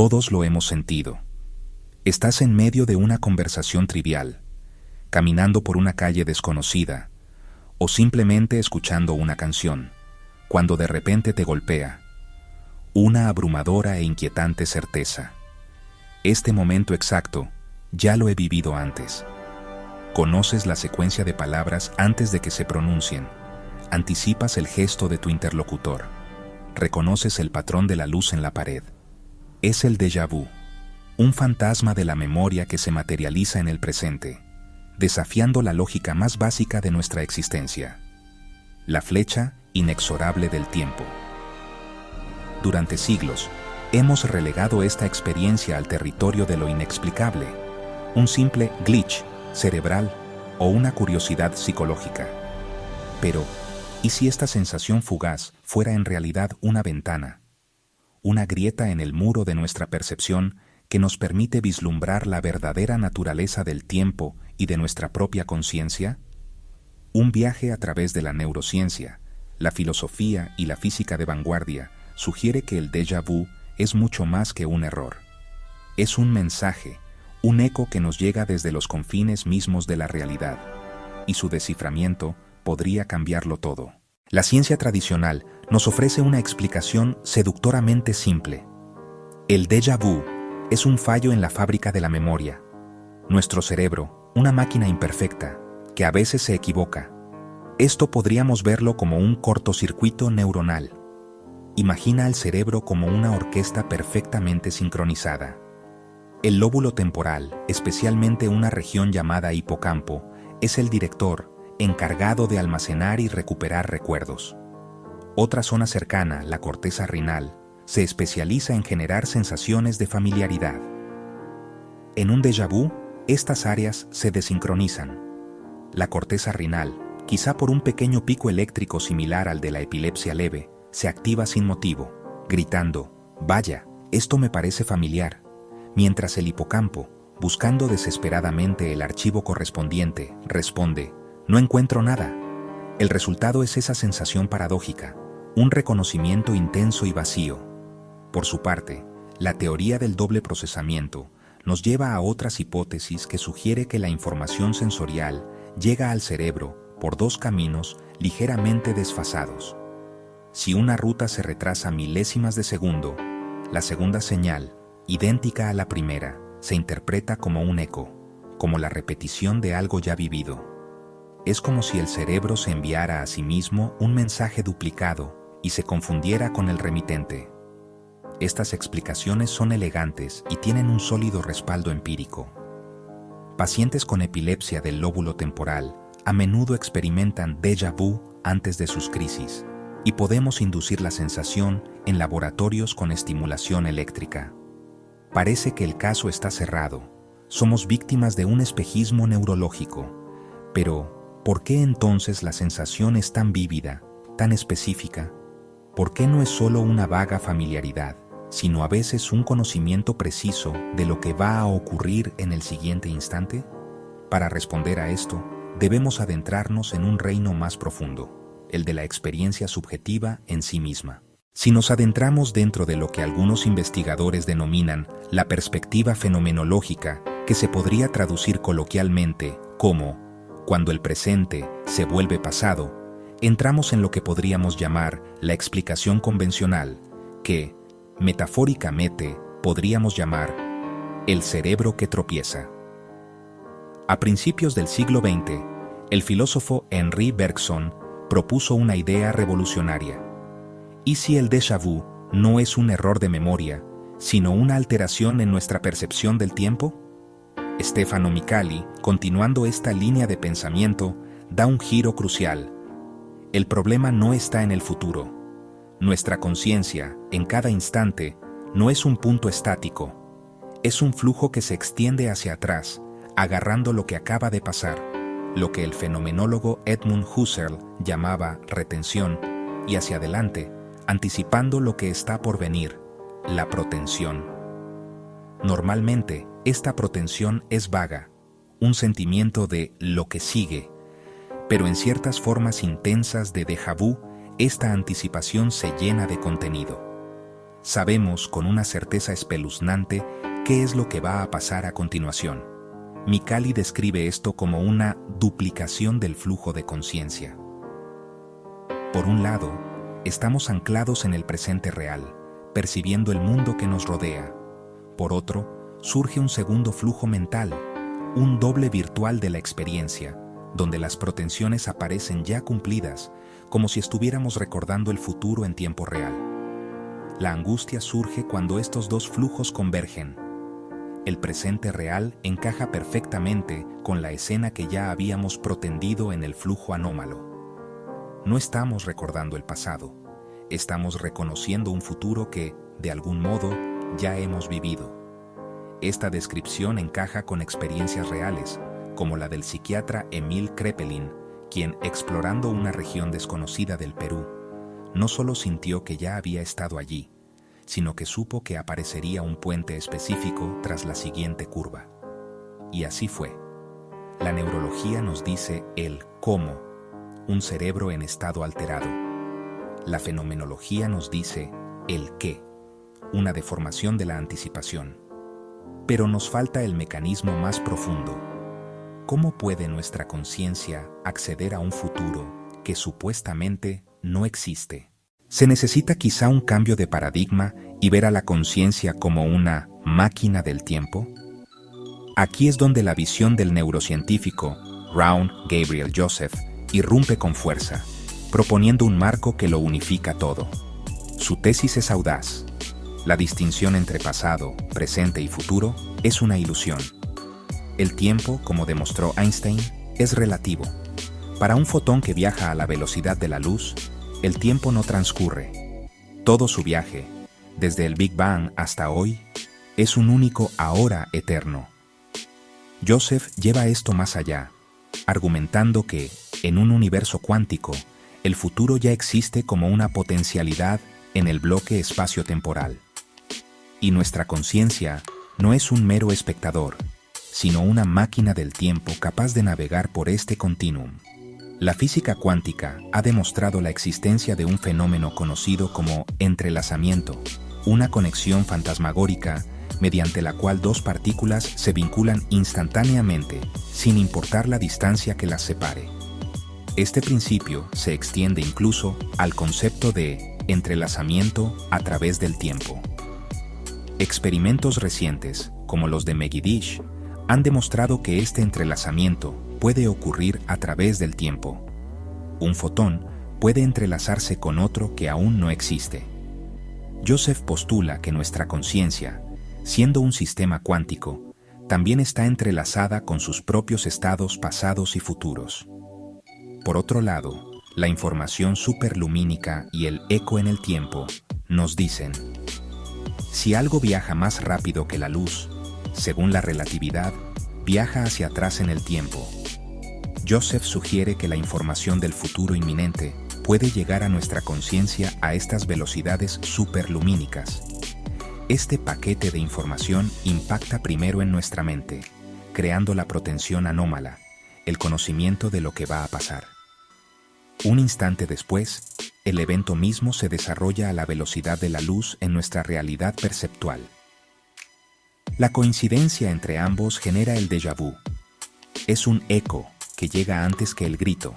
Todos lo hemos sentido. Estás en medio de una conversación trivial, caminando por una calle desconocida, o simplemente escuchando una canción, cuando de repente te golpea una abrumadora e inquietante certeza. Este momento exacto ya lo he vivido antes. Conoces la secuencia de palabras antes de que se pronuncien, anticipas el gesto de tu interlocutor, reconoces el patrón de la luz en la pared. Es el déjà vu, un fantasma de la memoria que se materializa en el presente, desafiando la lógica más básica de nuestra existencia, la flecha inexorable del tiempo. Durante siglos, hemos relegado esta experiencia al territorio de lo inexplicable, un simple glitch cerebral o una curiosidad psicológica. Pero, ¿y si esta sensación fugaz fuera en realidad una ventana? Una grieta en el muro de nuestra percepción que nos permite vislumbrar la verdadera naturaleza del tiempo y de nuestra propia conciencia? Un viaje a través de la neurociencia, la filosofía y la física de vanguardia sugiere que el déjà vu es mucho más que un error. Es un mensaje, un eco que nos llega desde los confines mismos de la realidad, y su desciframiento podría cambiarlo todo. La ciencia tradicional nos ofrece una explicación seductoramente simple. El déjà vu es un fallo en la fábrica de la memoria. Nuestro cerebro, una máquina imperfecta, que a veces se equivoca. Esto podríamos verlo como un cortocircuito neuronal. Imagina al cerebro como una orquesta perfectamente sincronizada. El lóbulo temporal, especialmente una región llamada hipocampo, es el director, encargado de almacenar y recuperar recuerdos. Otra zona cercana, la corteza rinal, se especializa en generar sensaciones de familiaridad. En un déjà vu, estas áreas se desincronizan. La corteza rinal, quizá por un pequeño pico eléctrico similar al de la epilepsia leve, se activa sin motivo, gritando, «Vaya, esto me parece familiar», mientras el hipocampo, buscando desesperadamente el archivo correspondiente, responde, «No encuentro nada». El resultado es esa sensación paradójica, un reconocimiento intenso y vacío. Por su parte, la teoría del doble procesamiento nos lleva a otras hipótesis que sugiere que la información sensorial llega al cerebro por dos caminos ligeramente desfasados. Si una ruta se retrasa milésimas de segundo, la segunda señal, idéntica a la primera, se interpreta como un eco, como la repetición de algo ya vivido. Es como si el cerebro se enviara a sí mismo un mensaje duplicado y se confundiera con el remitente. Estas explicaciones son elegantes y tienen un sólido respaldo empírico. Pacientes con epilepsia del lóbulo temporal a menudo experimentan déjà vu antes de sus crisis, y podemos inducir la sensación en laboratorios con estimulación eléctrica. Parece que el caso está cerrado. Somos víctimas de un espejismo neurológico. Pero, ¿por qué entonces la sensación es tan vívida, tan específica? ¿Por qué no es solo una vaga familiaridad, sino a veces un conocimiento preciso de lo que va a ocurrir en el siguiente instante? Para responder a esto, debemos adentrarnos en un reino más profundo, el de la experiencia subjetiva en sí misma. Si nos adentramos dentro de lo que algunos investigadores denominan la perspectiva fenomenológica, que se podría traducir coloquialmente como cuando el presente se vuelve pasado, entramos en lo que podríamos llamar la explicación convencional, que, metafóricamente, podríamos llamar el cerebro que tropieza. A principios del siglo XX, el filósofo Henri Bergson propuso una idea revolucionaria. ¿Y si el déjà vu no es un error de memoria, sino una alteración en nuestra percepción del tiempo? Stefano Micali, continuando esta línea de pensamiento, da un giro crucial. El problema no está en el futuro. Nuestra conciencia, en cada instante, no es un punto estático. Es un flujo que se extiende hacia atrás, agarrando lo que acaba de pasar, lo que el fenomenólogo Edmund Husserl llamaba retención, y hacia adelante, anticipando lo que está por venir, la protensión. Normalmente, esta protensión es vaga, un sentimiento de lo que sigue, pero en ciertas formas intensas de déjà vu, esta anticipación se llena de contenido. Sabemos con una certeza espeluznante qué es lo que va a pasar a continuación. Micali describe esto como una duplicación del flujo de conciencia. Por un lado, estamos anclados en el presente real, percibiendo el mundo que nos rodea. Por otro, surge un segundo flujo mental, un doble virtual de la experiencia, donde las pretensiones aparecen ya cumplidas, como si estuviéramos recordando el futuro en tiempo real. La angustia surge cuando estos dos flujos convergen. El presente real encaja perfectamente con la escena que ya habíamos pretendido en el flujo anómalo. No estamos recordando el pasado, estamos reconociendo un futuro que, de algún modo, ya hemos vivido. Esta descripción encaja con experiencias reales, como la del psiquiatra Emil Kraepelin, quien, explorando una región desconocida del Perú, no solo sintió que ya había estado allí, sino que supo que aparecería un puente específico tras la siguiente curva. Y así fue. La neurología nos dice el cómo, un cerebro en estado alterado. La fenomenología nos dice el qué, una deformación de la anticipación. Pero nos falta el mecanismo más profundo. ¿Cómo puede nuestra conciencia acceder a un futuro que supuestamente no existe? Se necesita quizá un cambio de paradigma y ver a la conciencia como una máquina del tiempo. Aquí es donde la visión del neurocientífico Raun Gabriel Joseph irrumpe con fuerza, proponiendo un marco que lo unifica todo. Su tesis es audaz. La distinción entre pasado, presente y futuro es una ilusión. El tiempo, como demostró Einstein, es relativo. Para un fotón que viaja a la velocidad de la luz, el tiempo no transcurre. Todo su viaje, desde el Big Bang hasta hoy, es un único ahora eterno. Joseph lleva esto más allá, argumentando que, en un universo cuántico, el futuro ya existe como una potencialidad en el bloque espacio-temporal. Y nuestra conciencia no es un mero espectador, sino una máquina del tiempo capaz de navegar por este continuum. La física cuántica ha demostrado la existencia de un fenómeno conocido como entrelazamiento, una conexión fantasmagórica mediante la cual dos partículas se vinculan instantáneamente, sin importar la distancia que las separe. Este principio se extiende incluso al concepto de entrelazamiento a través del tiempo. Experimentos recientes, como los de Megiddo, han demostrado que este entrelazamiento puede ocurrir a través del tiempo. Un fotón puede entrelazarse con otro que aún no existe. Joseph postula que nuestra conciencia, siendo un sistema cuántico, también está entrelazada con sus propios estados pasados y futuros. Por otro lado, la información superlumínica y el eco en el tiempo nos dicen: si algo viaja más rápido que la luz, según la relatividad, viaja hacia atrás en el tiempo. Joseph sugiere que la información del futuro inminente puede llegar a nuestra conciencia a estas velocidades superlumínicas. Este paquete de información impacta primero en nuestra mente, creando la pretensión anómala, el conocimiento de lo que va a pasar. Un instante después, el evento mismo se desarrolla a la velocidad de la luz en nuestra realidad perceptual. La coincidencia entre ambos genera el déjà vu. Es un eco que llega antes que el grito.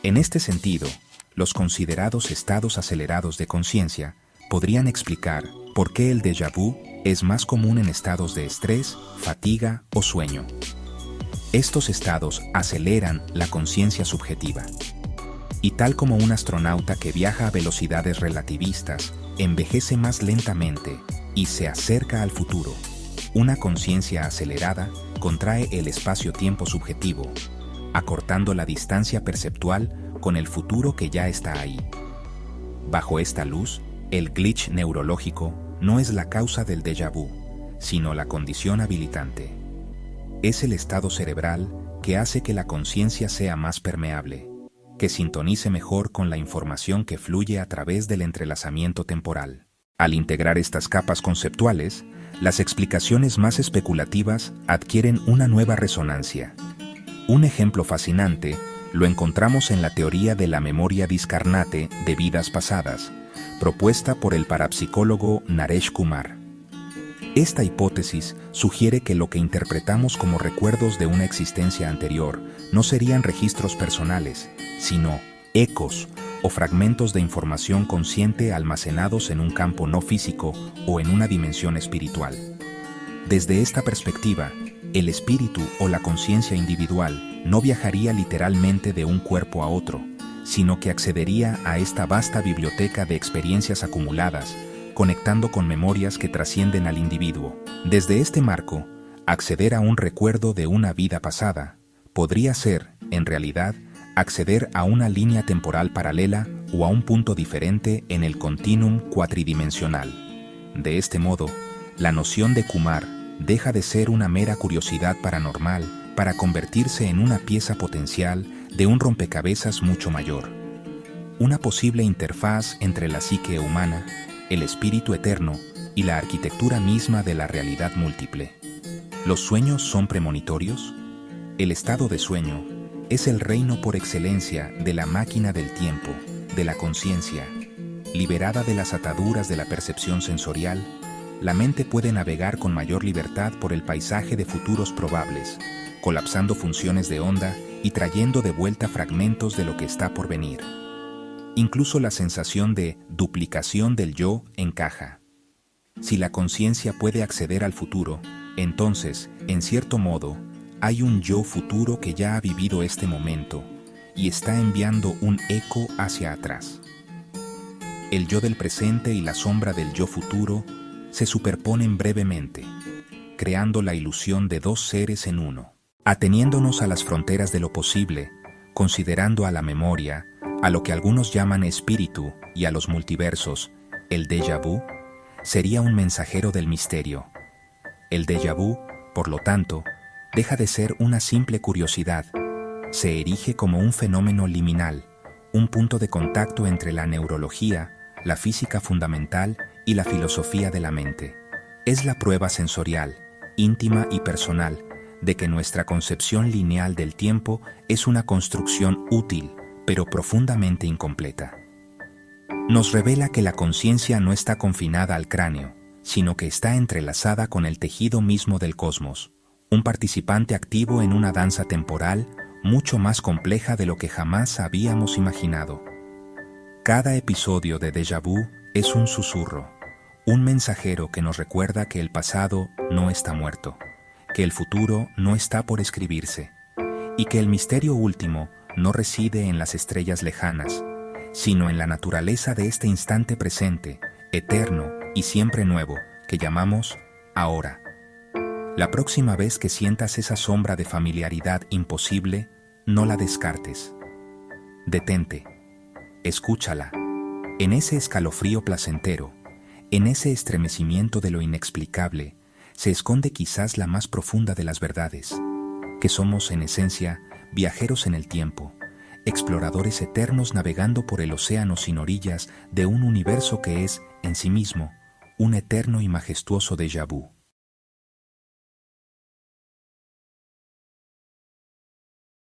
En este sentido, los considerados estados acelerados de conciencia podrían explicar por qué el déjà vu es más común en estados de estrés, fatiga o sueño. Estos estados aceleran la conciencia subjetiva. Y tal como un astronauta que viaja a velocidades relativistas, envejece más lentamente y se acerca al futuro, una conciencia acelerada contrae el espacio-tiempo subjetivo, acortando la distancia perceptual con el futuro que ya está ahí. Bajo esta luz, el glitch neurológico no es la causa del déjà vu, sino la condición habilitante. Es el estado cerebral que hace que la conciencia sea más permeable, que sintonice mejor con la información que fluye a través del entrelazamiento temporal. Al integrar estas capas conceptuales, las explicaciones más especulativas adquieren una nueva resonancia. Un ejemplo fascinante lo encontramos en la teoría de la memoria discarnate de vidas pasadas, propuesta por el parapsicólogo Naresh Kumar. Esta hipótesis sugiere que lo que interpretamos como recuerdos de una existencia anterior no serían registros personales, sino ecos o fragmentos de información consciente almacenados en un campo no físico o en una dimensión espiritual. Desde esta perspectiva, el espíritu o la conciencia individual no viajaría literalmente de un cuerpo a otro, sino que accedería a esta vasta biblioteca de experiencias acumuladas, conectando con memorias que trascienden al individuo. Desde este marco, acceder a un recuerdo de una vida pasada podría ser, en realidad, acceder a una línea temporal paralela o a un punto diferente en el continuum cuatridimensional. De este modo, la noción de Kumar deja de ser una mera curiosidad paranormal para convertirse en una pieza potencial de un rompecabezas mucho mayor. Una posible interfaz entre la psique humana, el espíritu eterno y la arquitectura misma de la realidad múltiple. ¿Los sueños son premonitorios? El estado de sueño es el reino por excelencia de la máquina del tiempo, de la conciencia. Liberada de las ataduras de la percepción sensorial, la mente puede navegar con mayor libertad por el paisaje de futuros probables, colapsando funciones de onda y trayendo de vuelta fragmentos de lo que está por venir. Incluso la sensación de duplicación del yo encaja. Si la conciencia puede acceder al futuro, entonces, en cierto modo, hay un yo futuro que ya ha vivido este momento y está enviando un eco hacia atrás. El yo del presente y la sombra del yo futuro se superponen brevemente, creando la ilusión de dos seres en uno. Ateniéndonos a las fronteras de lo posible, considerando a la memoria, a lo que algunos llaman espíritu y a los multiversos, el déjà vu sería un mensajero del misterio. El déjà vu, por lo tanto, deja de ser una simple curiosidad, se erige como un fenómeno liminal, un punto de contacto entre la neurología, la física fundamental y la filosofía de la mente. Es la prueba sensorial, íntima y personal, de que nuestra concepción lineal del tiempo es una construcción útil, pero profundamente incompleta. Nos revela que la conciencia no está confinada al cráneo, sino que está entrelazada con el tejido mismo del cosmos, un participante activo en una danza temporal mucho más compleja de lo que jamás habíamos imaginado. Cada episodio de Déjà Vu es un susurro, un mensajero que nos recuerda que el pasado no está muerto, que el futuro no está por escribirse, y que el misterio último no reside en las estrellas lejanas, sino en la naturaleza de este instante presente, eterno y siempre nuevo, que llamamos ahora. La próxima vez que sientas esa sombra de familiaridad imposible, no la descartes. Detente, escúchala. En ese escalofrío placentero, en ese estremecimiento de lo inexplicable, se esconde quizás la más profunda de las verdades, que somos en esencia viajeros en el tiempo, exploradores eternos navegando por el océano sin orillas de un universo que es, en sí mismo, un eterno y majestuoso déjà vu.